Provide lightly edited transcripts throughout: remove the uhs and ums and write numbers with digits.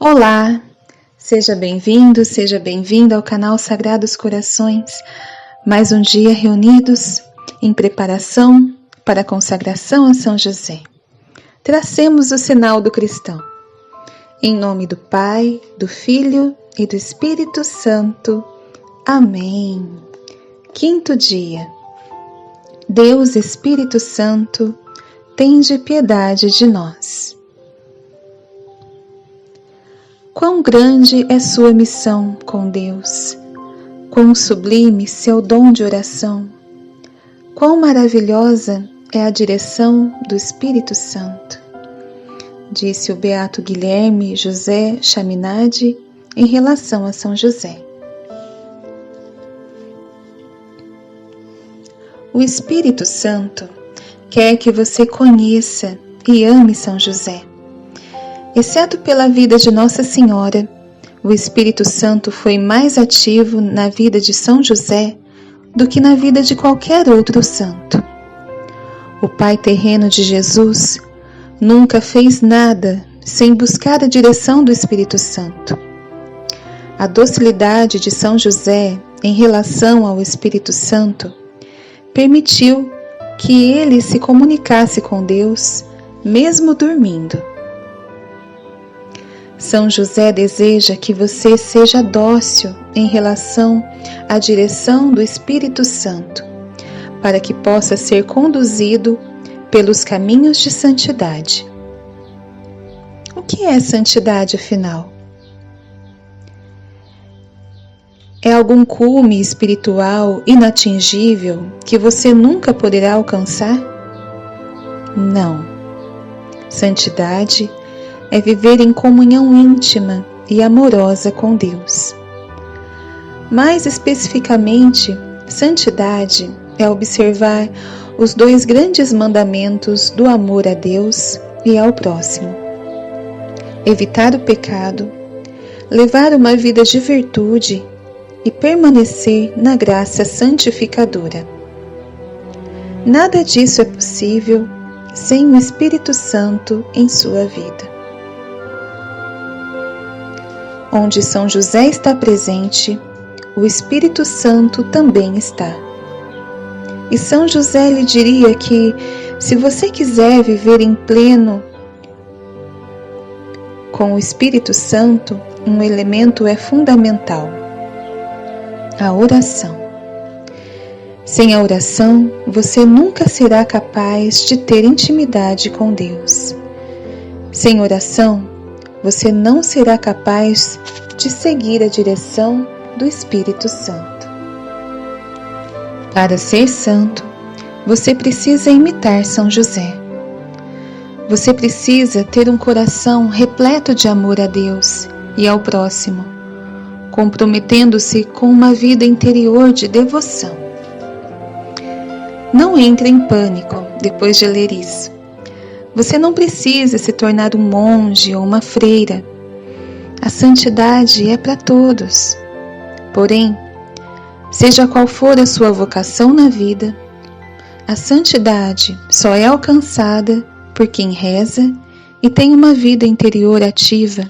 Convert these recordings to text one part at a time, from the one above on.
Olá, seja bem-vindo, seja bem-vinda ao canal Sagrados Corações. Mais um dia reunidos em preparação para a consagração a São José. Tracemos o sinal do cristão. Em nome do Pai, do Filho e do Espírito Santo. Amém. Quinto dia. Deus Espírito Santo, tende piedade de nós. Quão grande é sua missão com Deus, quão sublime seu dom de oração, quão maravilhosa é a direção do Espírito Santo, disse o beato Guilherme José Chaminade em relação a São José. O Espírito Santo quer que você conheça e ame São José. Exceto pela vida de Nossa Senhora, o Espírito Santo foi mais ativo na vida de São José do que na vida de qualquer outro santo. O Pai terreno de Jesus nunca fez nada sem buscar a direção do Espírito Santo. A docilidade de São José em relação ao Espírito Santo permitiu que ele se comunicasse com Deus, mesmo dormindo. São José deseja que você seja dócil em relação à direção do Espírito Santo, para que possa ser conduzido pelos caminhos de santidade. O que é santidade, afinal? É algum cume espiritual inatingível que você nunca poderá alcançar? Não. Santidade é viver em comunhão íntima e amorosa com Deus. Mais especificamente, santidade é observar os dois grandes mandamentos do amor a Deus e ao próximo. Evitar o pecado, levar uma vida de virtude e permanecer na graça santificadora. Nada disso é possível sem o Espírito Santo em sua vida. Onde São José está presente, o Espírito Santo também está. E São José lhe diria que, se você quiser viver em pleno com o Espírito Santo, um elemento é fundamental: a oração. Sem a oração, você nunca será capaz de ter intimidade com Deus. Sem oração, você não será capaz de seguir a direção do Espírito Santo. Para ser santo, você precisa imitar São José. Você precisa ter um coração repleto de amor a Deus e ao próximo, comprometendo-se com uma vida interior de devoção. Não entre em pânico depois de ler isso. Você não precisa se tornar um monge ou uma freira. A santidade é para todos. Porém, seja qual for a sua vocação na vida, a santidade só é alcançada por quem reza e tem uma vida interior ativa,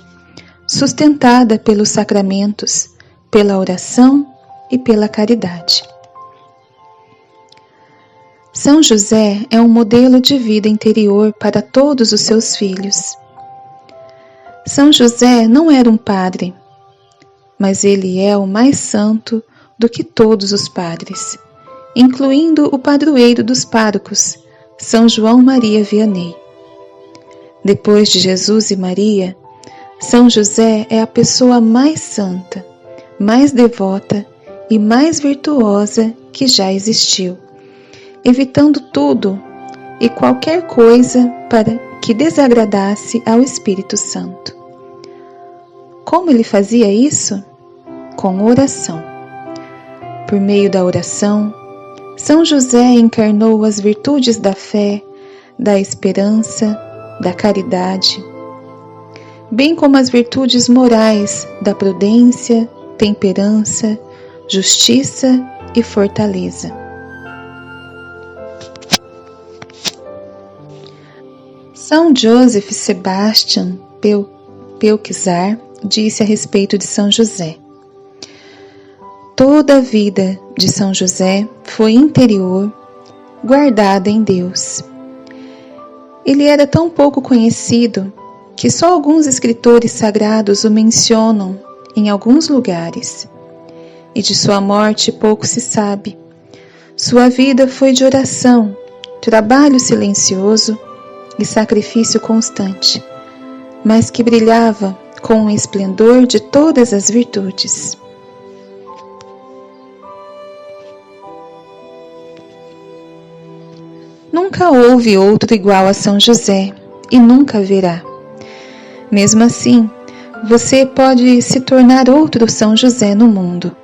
sustentada pelos sacramentos, pela oração e pela caridade. São José é um modelo de vida interior para todos os seus filhos. São José não era um padre, mas ele é o mais santo do que todos os padres, incluindo o padroeiro dos párocos, São João Maria Vianney. Depois de Jesus e Maria, São José é a pessoa mais santa, mais devota e mais virtuosa que já existiu, evitando tudo e qualquer coisa para que desagradasse ao Espírito Santo. Como ele fazia isso? Com oração. Por meio da oração, São José encarnou as virtudes da fé, da esperança, da caridade, bem como as virtudes morais da prudência, temperança, justiça e fortaleza. São Joseph Sebastian Bell Pelquizar disse a respeito de São José: toda a vida de São José foi interior, guardada em Deus. Ele era tão pouco conhecido que só alguns escritores sagrados o mencionam em alguns lugares, e de sua morte pouco se sabe. Sua vida foi de oração, trabalho silencioso e sacrifício constante, mas que brilhava com o esplendor de todas as virtudes. Nunca houve outro igual a São José e nunca haverá. Mesmo assim, você pode se tornar outro São José no mundo.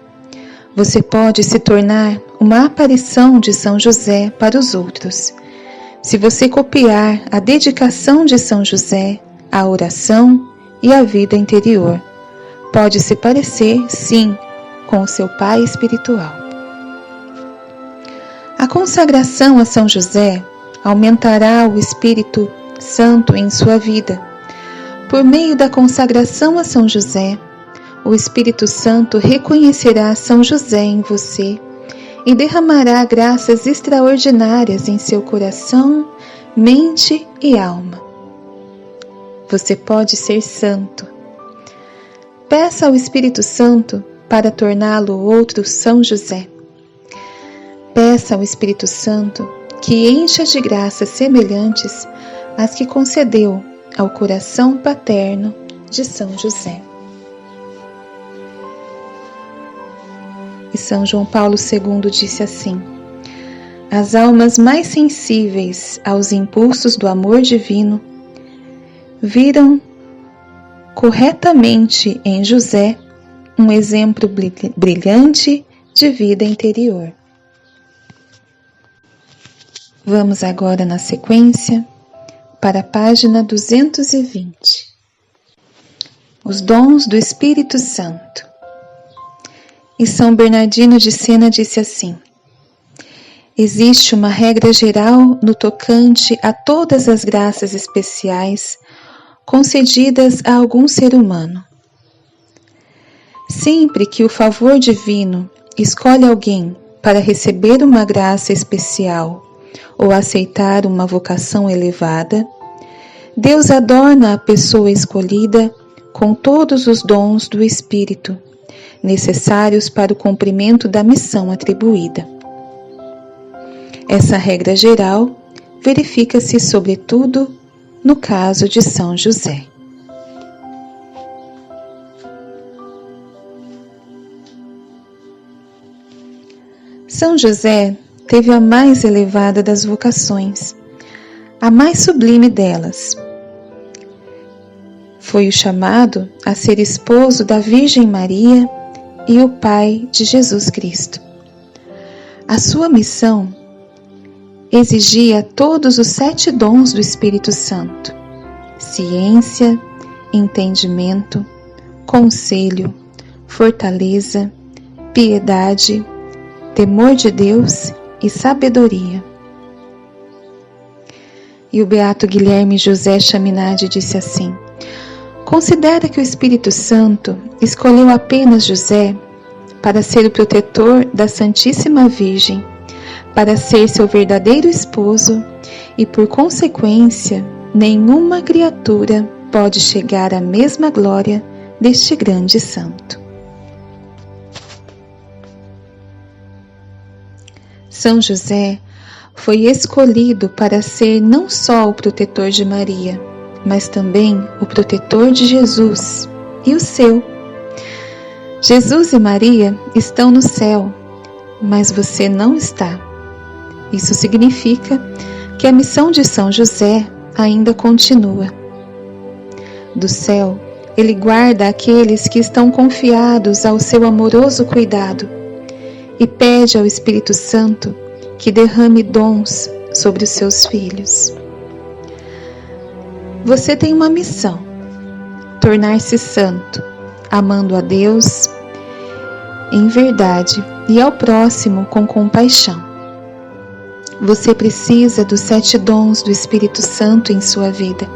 Você pode se tornar uma aparição de São José para os outros. Se você copiar a dedicação de São José, a oração e a vida interior, pode se parecer, sim, com o seu pai espiritual. A consagração a São José aumentará o Espírito Santo em sua vida. Por meio da consagração a São José, o Espírito Santo reconhecerá São José em você e derramará graças extraordinárias em seu coração, mente e alma. Você pode ser santo. Peça ao Espírito Santo para torná-lo outro São José. Peça ao Espírito Santo que encha de graças semelhantes às que concedeu ao coração paterno de São José. E São João Paulo II disse assim: as almas mais sensíveis aos impulsos do amor divino viram corretamente em José um exemplo brilhante de vida interior. Vamos agora na sequência para a página 220. Os dons do Espírito Santo. E São Bernardino de Sena disse assim: existe uma regra geral no tocante a todas as graças especiais concedidas a algum ser humano. Sempre que o favor divino escolhe alguém para receber uma graça especial ou aceitar uma vocação elevada, Deus adorna a pessoa escolhida com todos os dons do Espírito, necessários para o cumprimento da missão atribuída. Essa regra geral verifica-se sobretudo no caso de São José. São José teve a mais elevada das vocações, a mais sublime delas. Foi o chamado a ser esposo da Virgem Maria e o pai de Jesus Cristo. A sua missão exigia todos os 7 dons do Espírito Santo: ciência, entendimento, conselho, fortaleza, piedade, temor de Deus e sabedoria. E o beato Guilherme José Chaminade disse assim: considera que o Espírito Santo escolheu apenas José para ser o protetor da Santíssima Virgem, para ser seu verdadeiro esposo e, por consequência, nenhuma criatura pode chegar à mesma glória deste grande santo. São José foi escolhido para ser não só o protetor de Maria, mas também o protetor de Jesus e o seu. Jesus e Maria estão no céu, mas você não está. Isso significa que a missão de São José ainda continua. Do céu, ele guarda aqueles que estão confiados ao seu amoroso cuidado e pede ao Espírito Santo que derrame dons sobre os seus filhos. Você tem uma missão: tornar-se santo, amando a Deus em verdade e ao próximo com compaixão. Você precisa dos 7 dons do Espírito Santo em sua vida.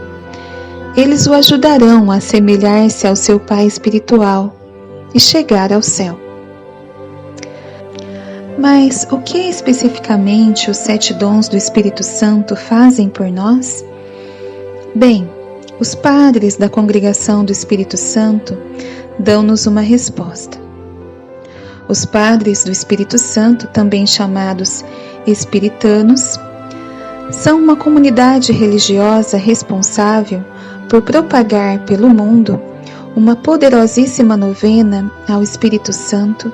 eles o ajudarão a assemelhar-se ao seu Pai espiritual e chegar ao céu. Mas o que especificamente os 7 dons do Espírito Santo fazem por nós? Bem, os padres da Congregação do Espírito Santo dão-nos uma resposta. Os padres do Espírito Santo, também chamados espiritanos, são uma comunidade religiosa responsável por propagar pelo mundo uma poderosíssima novena ao Espírito Santo,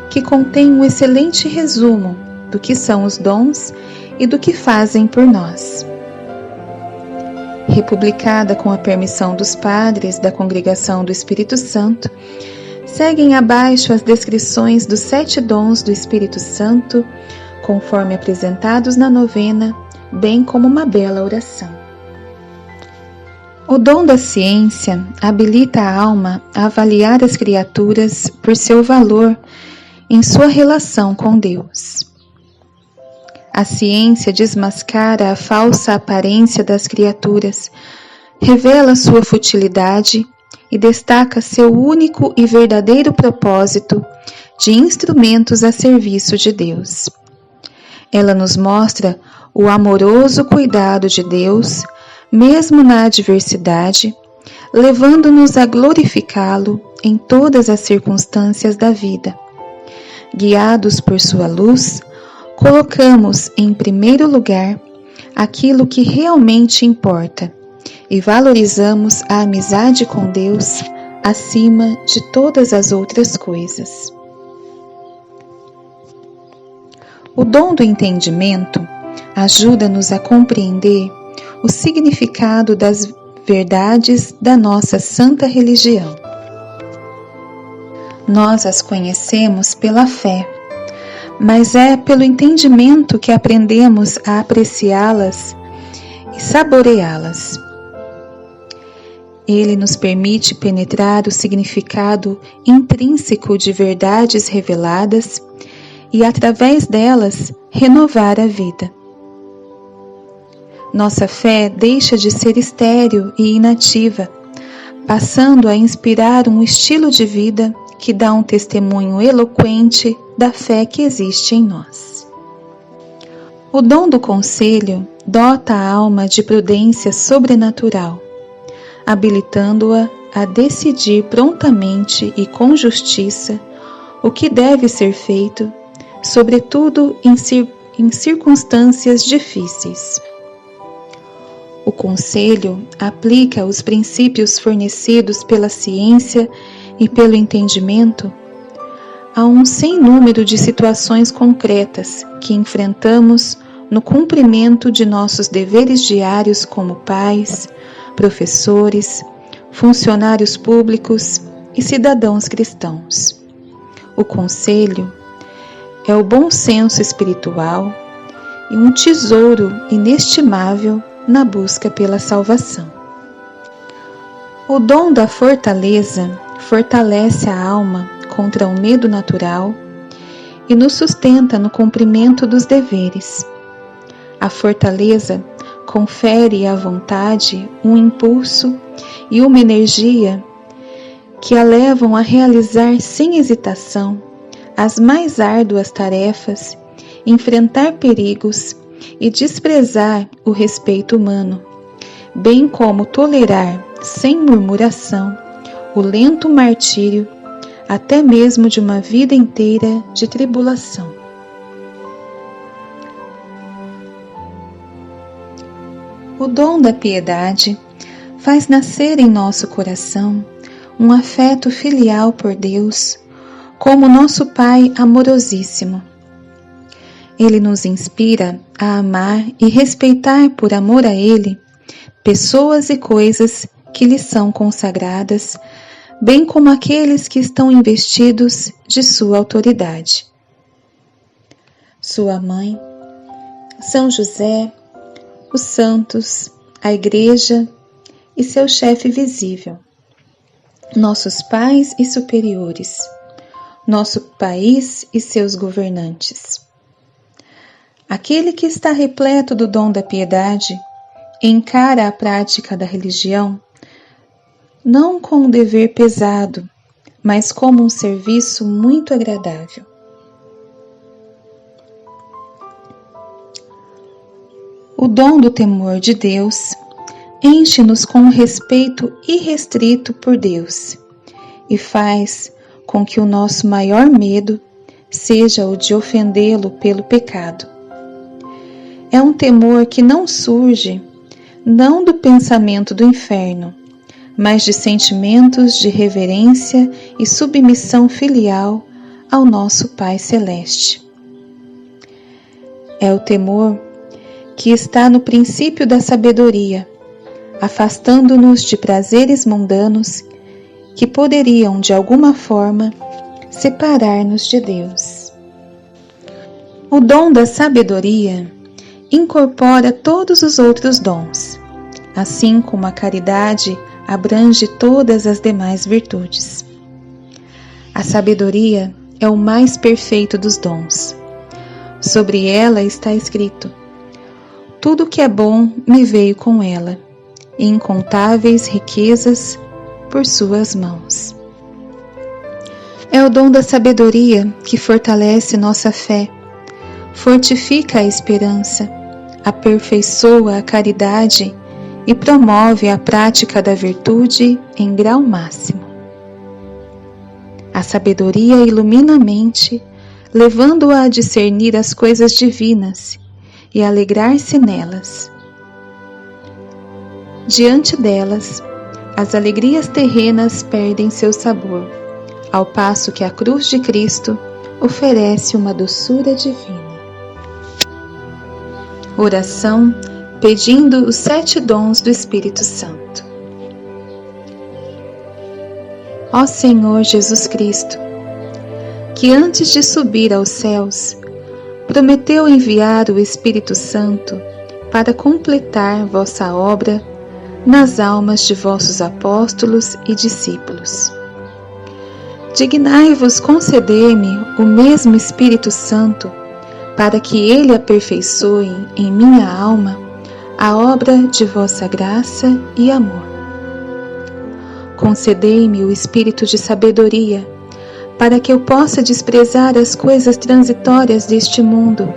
que contém um excelente resumo do que são os dons e do que fazem por nós. Republicada com a permissão dos padres da Congregação do Espírito Santo, seguem abaixo as descrições dos 7 dons do Espírito Santo, conforme apresentados na novena, bem como uma bela oração. O dom da ciência habilita a alma a avaliar as criaturas por seu valor em sua relação com Deus. A ciência desmascara a falsa aparência das criaturas, revela sua futilidade e destaca seu único e verdadeiro propósito de instrumentos a serviço de Deus. Ela nos mostra o amoroso cuidado de Deus, mesmo na adversidade, levando-nos a glorificá-lo em todas as circunstâncias da vida. Guiados por sua luz, colocamos em primeiro lugar aquilo que realmente importa e valorizamos a amizade com Deus acima de todas as outras coisas. O dom do entendimento ajuda-nos a compreender o significado das verdades da nossa santa religião. Nós as conhecemos pela fé, mas é pelo entendimento que aprendemos a apreciá-las e saboreá-las. Ele nos permite penetrar o significado intrínseco de verdades reveladas e, através delas, renovar a vida. Nossa fé deixa de ser estéril e inativa, passando a inspirar um estilo de vida que dá um testemunho eloquente da fé que existe em nós. O dom do conselho dota a alma de prudência sobrenatural, habilitando-a a decidir prontamente e com justiça o que deve ser feito, sobretudo em circunstâncias difíceis. O conselho aplica os princípios fornecidos pela ciência e pelo entendimento a um sem número de situações concretas que enfrentamos no cumprimento de nossos deveres diários como pais, professores, funcionários públicos e cidadãos cristãos. O conselho é o bom senso espiritual e um tesouro inestimável na busca pela salvação. O dom da fortaleza fortalece a alma contra o medo natural e nos sustenta no cumprimento dos deveres. A fortaleza confere à vontade um impulso e uma energia que a levam a realizar sem hesitação as mais árduas tarefas, enfrentar perigos e desprezar o respeito humano, bem como tolerar sem murmuração o lento martírio, até mesmo de uma vida inteira de tribulação. O dom da piedade faz nascer em nosso coração um afeto filial por Deus, como nosso Pai amorosíssimo. Ele nos inspira a amar e respeitar por amor a Ele pessoas e coisas que lhe são consagradas, bem como aqueles que estão investidos de sua autoridade. Sua mãe, São José, os santos, a Igreja e seu chefe visível, nossos pais e superiores, nosso país e seus governantes. Aquele que está repleto do dom da piedade encara a prática da religião não com um dever pesado, mas como um serviço muito agradável. O dom do temor de Deus enche-nos com um respeito irrestrito por Deus e faz com que o nosso maior medo seja o de ofendê-lo pelo pecado. É um temor que não surge, não do pensamento do inferno, mas de sentimentos de reverência e submissão filial ao nosso Pai Celeste. É o temor que está no princípio da sabedoria, afastando-nos de prazeres mundanos que poderiam, de alguma forma, separar-nos de Deus. O dom da sabedoria incorpora todos os outros dons, assim como a caridade abrange todas as demais virtudes. A sabedoria é o mais perfeito dos dons. Sobre ela está escrito: tudo que é bom me veio com ela, e incontáveis riquezas por suas mãos. É o dom da sabedoria que fortalece nossa fé, fortifica a esperança, aperfeiçoa a caridade e promove a prática da virtude em grau máximo. A sabedoria ilumina a mente, levando-a a discernir as coisas divinas e a alegrar-se nelas. Diante delas, as alegrias terrenas perdem seu sabor, ao passo que a cruz de Cristo oferece uma doçura divina. Oração pedindo os 7 dons do Espírito Santo. Ó Senhor Jesus Cristo, que antes de subir aos céus, prometeu enviar o Espírito Santo para completar vossa obra nas almas de vossos apóstolos e discípulos. Dignai-vos conceder-me o mesmo Espírito Santo, para que ele aperfeiçoe em minha alma a obra de vossa graça e amor. Concedei-me o espírito de sabedoria, para que eu possa desprezar as coisas transitórias deste mundo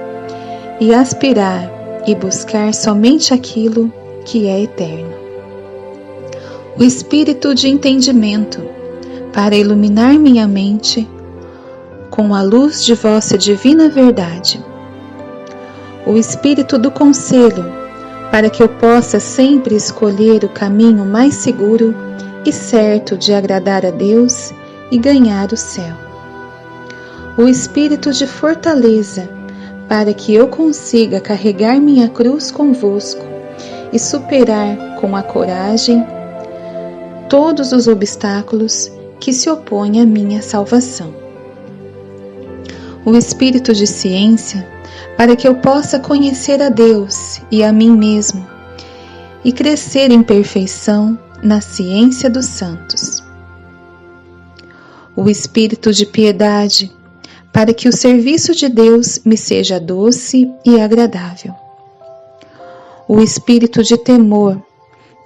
e aspirar e buscar somente aquilo que é eterno. O espírito de entendimento, para iluminar minha mente com a luz de vossa divina verdade. O espírito do conselho, para que eu possa sempre escolher o caminho mais seguro e certo de agradar a Deus e ganhar o céu. O espírito de fortaleza, para que eu consiga carregar minha cruz convosco e superar com a coragem todos os obstáculos que se opõem à minha salvação. O espírito de ciência, para que eu possa conhecer a Deus e a mim mesmo e crescer em perfeição na ciência dos santos. O espírito de piedade, para que o serviço de Deus me seja doce e agradável. O espírito de temor,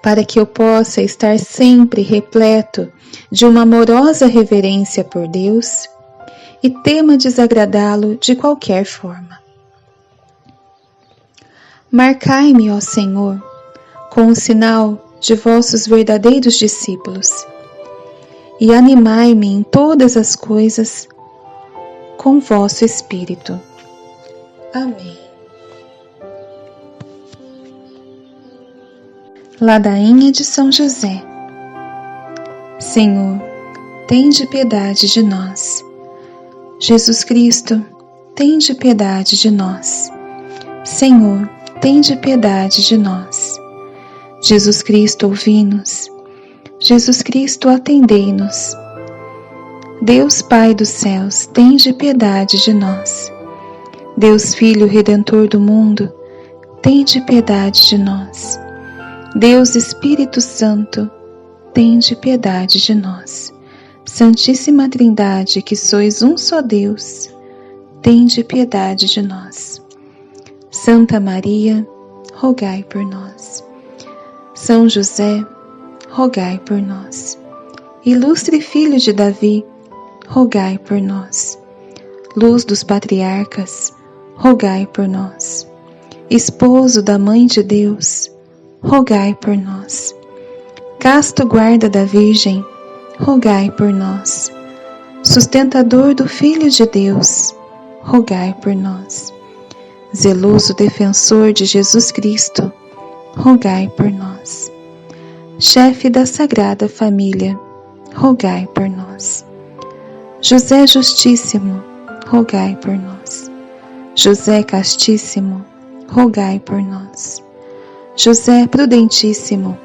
para que eu possa estar sempre repleto de uma amorosa reverência por Deus e tema desagradá-lo de qualquer forma. Marcai-me, ó Senhor, com o sinal de vossos verdadeiros discípulos, e animai-me em todas as coisas com vosso Espírito. Amém. Ladainha de São José. Senhor, tende piedade de nós. Jesus Cristo, tende piedade de nós. Senhor, tende piedade de nós. Jesus Cristo, ouvi-nos. Jesus Cristo, atendei-nos. Deus Pai dos céus, tende piedade de nós. Deus Filho Redentor do mundo, tende piedade de nós. Deus Espírito Santo, tende piedade de nós. Santíssima Trindade, que sois um só Deus, tende piedade de nós. Santa Maria, rogai por nós. São José, rogai por nós. Ilustre Filho de Davi, rogai por nós. Luz dos patriarcas, rogai por nós. Esposo da Mãe de Deus, rogai por nós. Casto guarda da Virgem, rogai por nós. Sustentador do Filho de Deus, rogai por nós. Zeloso defensor de Jesus Cristo, rogai por nós. Chefe da Sagrada Família, rogai por nós. José Justíssimo, rogai por nós. José Castíssimo, rogai por nós. José Prudentíssimo,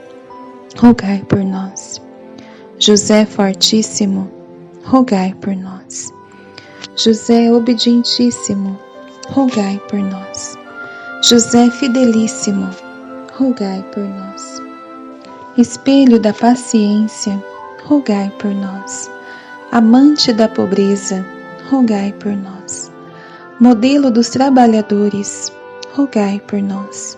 rogai por nós. José Fortíssimo, rogai por nós. José Obedientíssimo, rogai por nós. José Fidelíssimo, rogai por nós. Espelho da paciência, rogai por nós. Amante da pobreza, rogai por nós. Modelo dos trabalhadores, rogai por nós.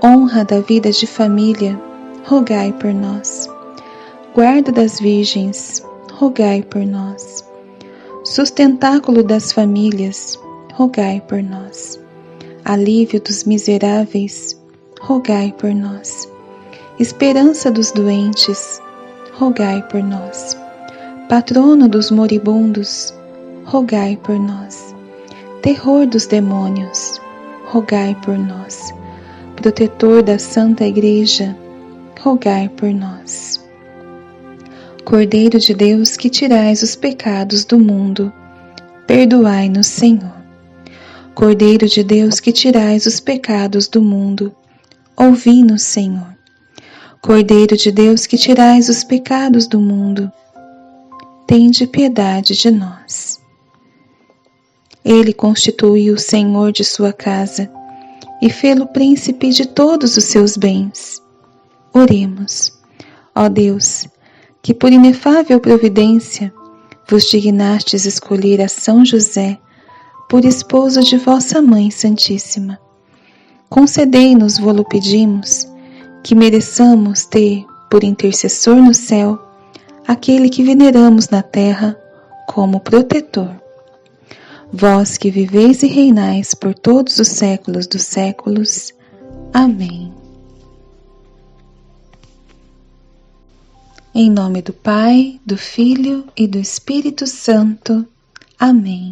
Honra da vida de família, rogai por nós. Guarda das virgens, rogai por nós. Sustentáculo das famílias, rogai por nós. Alívio dos miseráveis, rogai por nós. Esperança dos doentes, rogai por nós. Patrono dos moribundos, rogai por nós. Terror dos demônios, rogai por nós. Protetor da Santa Igreja, rogai por nós. Cordeiro de Deus que tirais os pecados do mundo, perdoai-nos, Senhor. Cordeiro de Deus que tirais os pecados do mundo, ouvi-nos, Senhor. Cordeiro de Deus que tirais os pecados do mundo, tende piedade de nós. Ele constituiu o Senhor de sua casa e fê-lo príncipe de todos os seus bens. Oremos. Ó Deus, que por inefável providência vos dignastes escolher a São José por esposo de vossa Mãe Santíssima. Concedei-nos, vô-lo pedimos, que mereçamos ter por intercessor no céu aquele que veneramos na terra como protetor. Vós que viveis e reinais por todos os séculos dos séculos. Amém. Em nome do Pai, do Filho e do Espírito Santo. Amém.